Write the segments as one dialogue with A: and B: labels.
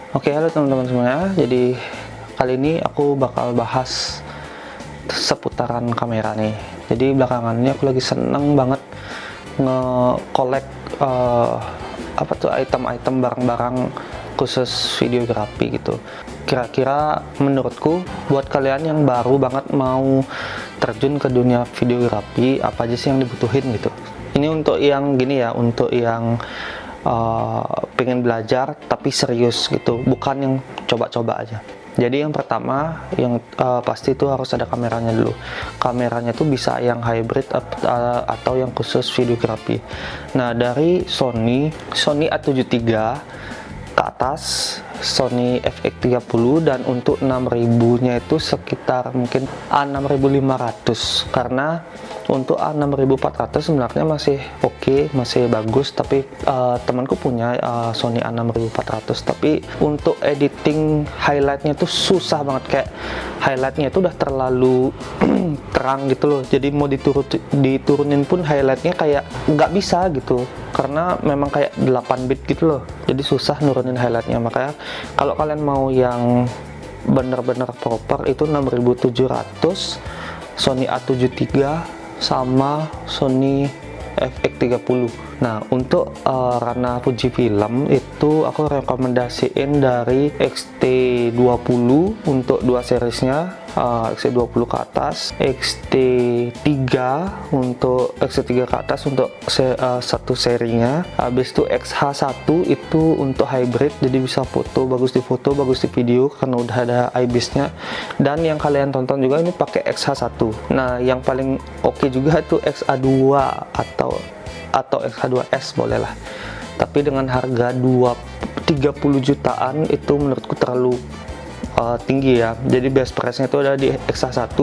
A: Oke, halo teman-teman semuanya. Jadi kali ini aku bakal bahas seputaran kamera nih. Jadi belakangan ini aku lagi seneng banget nge-collect item-item barang-barang khusus videografi gitu. Kira-kira menurutku buat kalian yang baru banget mau terjun ke dunia videografi, apa aja sih yang dibutuhin gitu. Ini untuk yang gini ya, untuk yang pengen belajar tapi serius gitu, bukan yang coba-coba aja. Jadi yang pertama yang pasti itu harus ada kameranya dulu. Kameranya tuh bisa yang hybrid atau yang khusus videografi. Nah, dari Sony A73 ke atas, Sony FX30, dan untuk 6000 nya itu sekitar mungkin A6500, karena untuk A6400 sebenarnya masih oke, masih bagus, tapi temanku punya Sony A6400, tapi untuk editing highlightnya itu susah banget, kayak highlightnya itu udah terlalu terang gitu loh, jadi mau diturunin pun highlightnya kayak nggak bisa gitu, karena memang kayak 8 bit gitu loh, jadi susah nurunin highlightnya. Makanya kalau kalian mau yang bener-bener proper itu 6700, Sony A73 sama Sony FX30. Nah, untuk ranah Fujifilm itu aku rekomendasiin dari X-T20 untuk dua seriesnya, X-T20 ke atas, X-T3 ke atas untuk satu serinya. Habis itu XH1 itu untuk hybrid, jadi bisa bagus di foto, bagus di video karena udah ada IBIS-nya. Dan yang kalian tonton juga ini pakai XH1. Nah, yang paling oke juga itu XA2 atau XH2S boleh lah, tapi dengan harga 30 jutaan itu menurutku terlalu tinggi ya. Jadi best price nya itu ada di XH1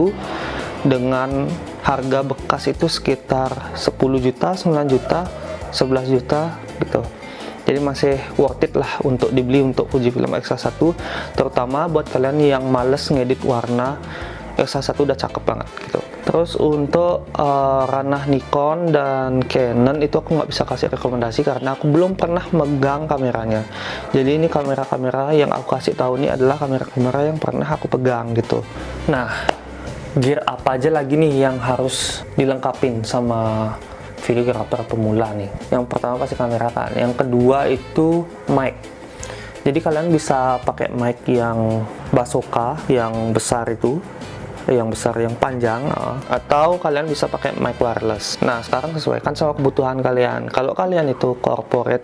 A: dengan harga bekas itu sekitar 10 juta, 9 juta, 11 juta gitu. Jadi masih worth it lah untuk dibeli untuk Fujifilm XH1, terutama buat kalian yang males ngedit warna. XH1 udah cakep banget gitu. Terus untuk ranah Nikon dan Canon itu aku nggak bisa kasih rekomendasi karena aku belum pernah megang kameranya. Jadi ini kamera-kamera yang aku kasih tahu ini adalah kamera-kamera yang pernah aku pegang gitu. Nah, gear apa aja lagi nih yang harus dilengkapin sama videographer pemula nih? Yang pertama pasti kamera kan. Yang kedua itu mic. Jadi kalian bisa pakai mic yang Basoka yang besar itu, yang panjang, atau kalian bisa pakai mic wireless. Nah, sekarang sesuaikan sama kebutuhan kalian. Kalau kalian itu corporate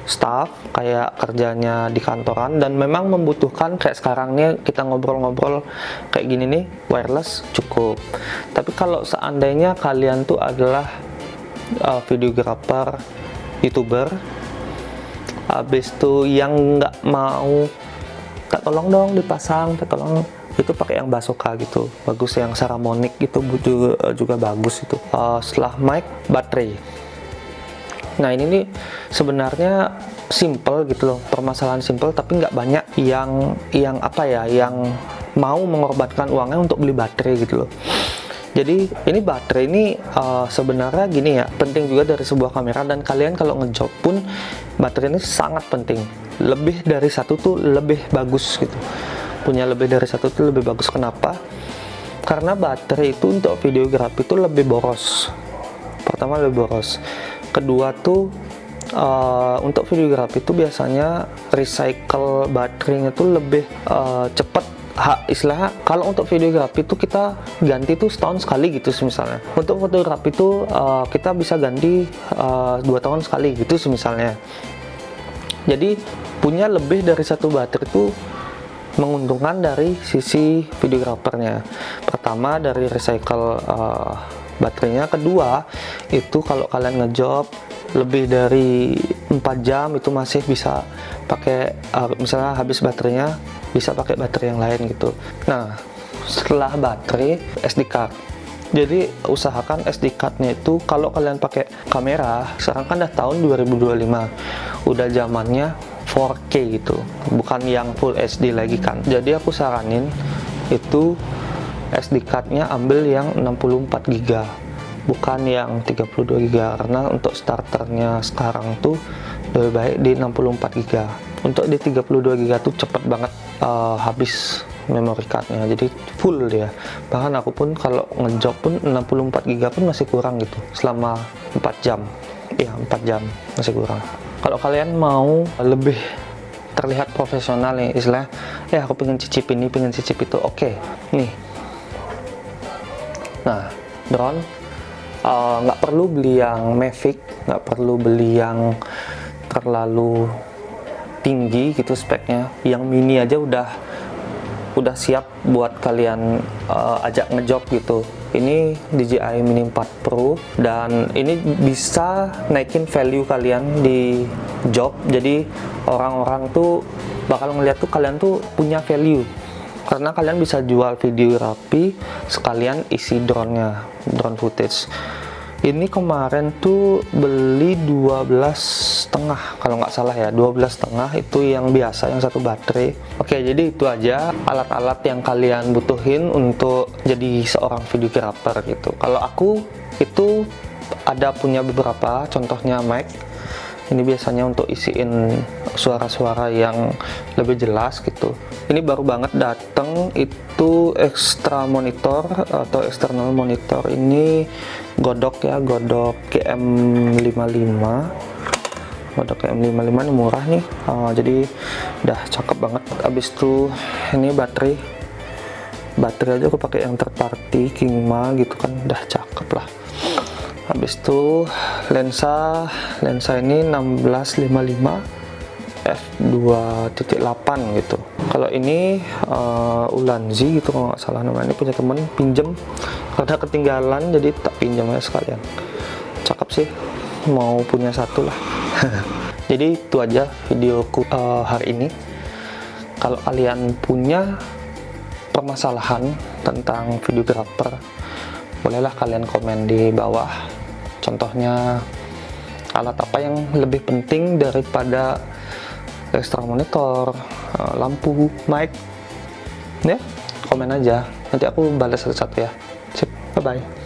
A: staff, kayak kerjanya di kantoran dan memang membutuhkan kayak sekarang nih kita ngobrol-ngobrol kayak gini nih, wireless cukup. Tapi kalau seandainya kalian tuh adalah videographer, YouTuber, habis itu yang nggak mau, tak tolong dong dipasang, tak tolong, itu pakai yang Basoka gitu, bagus. Yang Saramonic itu juga bagus itu. Setelah mic, baterai. Nah, ini nih sebenarnya simple gitu loh, permasalahan simple, tapi nggak banyak yang mau mengorbankan uangnya untuk beli baterai gitu loh. Jadi ini baterai ini sebenarnya gini ya, penting juga dari sebuah kamera, dan kalian kalau ngejob pun baterai ini sangat penting. Lebih dari satu tuh lebih bagus gitu. Punya lebih dari satu tuh lebih bagus. Kenapa? Karena baterai itu untuk videografi itu lebih boros. Pertama lebih boros. Kedua tuh untuk videografi itu biasanya recycle baterainya tuh lebih cepat. Istilahnya kalau untuk videografi itu kita ganti tuh setahun sekali gitu misalnya. Untuk fotografi itu kita bisa ganti 2 tahun sekali gitu misalnya. Jadi punya lebih dari satu baterai itu menguntungkan dari sisi videografernya. Pertama dari recycle baterainya. Kedua itu kalau kalian ngejob lebih dari 4 jam itu masih bisa pakai misalnya habis baterainya bisa pakai baterai yang lain gitu. Nah, setelah baterai, SD card. Jadi usahakan SD card-nya itu kalau kalian pakai kamera, sekarang kan udah tahun 2025, udah zamannya 4K gitu, bukan yang full HD lagi kan. Jadi aku saranin itu SD card-nya ambil yang 64 GB, bukan yang 32 GB, karena untuk starternya sekarang tuh lebih baik di 64 GB. Untuk di 32 GB tuh cepet banget habis memory cardnya, jadi full dia. Bahkan aku pun kalau ngejob pun 64 GB pun masih kurang gitu selama 4 jam. Ya 4 jam masih kurang. Kalau kalian mau lebih terlihat profesional nih, istilah ya aku pengen cicip ini, pengen cicip itu, oke. Nih, nah drone nggak perlu beli yang Mavic, nggak perlu beli yang terlalu tinggi gitu speknya. Yang mini aja udah siap buat kalian ajak ngejob gitu. Ini DJI Mini 4 Pro, dan ini bisa naikin value kalian di job. Jadi orang-orang tuh bakal ngeliat tuh kalian tuh punya value, karena kalian bisa jual video rapi sekalian isi drone-nya, drone footage. Ini kemarin tuh beli 12,5 kalau nggak salah ya, 12,5 itu yang biasa, yang satu baterai. Oke, jadi itu aja alat-alat yang kalian butuhin untuk jadi seorang videographer gitu. Kalau aku itu ada punya beberapa, contohnya mic. Ini biasanya untuk isiin suara-suara yang lebih jelas gitu. Ini baru banget dateng, itu extra monitor atau external monitor. Ini Godok ya, Godok GM55. Godok GM55 ini murah nih, jadi udah cakep banget. Abis itu ini baterai aja aku pakai yang third party Kingma gitu kan, udah cakep lah. Habis itu lensa ini 1655 f2.8 gitu. Kalau ini Ulanzi gitu kalau nggak salah namanya. Ini punya temen pinjem karena ketinggalan, jadi tak pinjam aja sekalian. Cakep sih, mau punya satu lah. Jadi itu aja videoku hari ini. Kalau kalian punya permasalahan tentang videographer, bolehlah kalian komen di bawah. Contohnya alat apa yang lebih penting daripada extra monitor, lampu, mic, ya komen aja, nanti aku balas satu-satu ya. Sip, bye bye.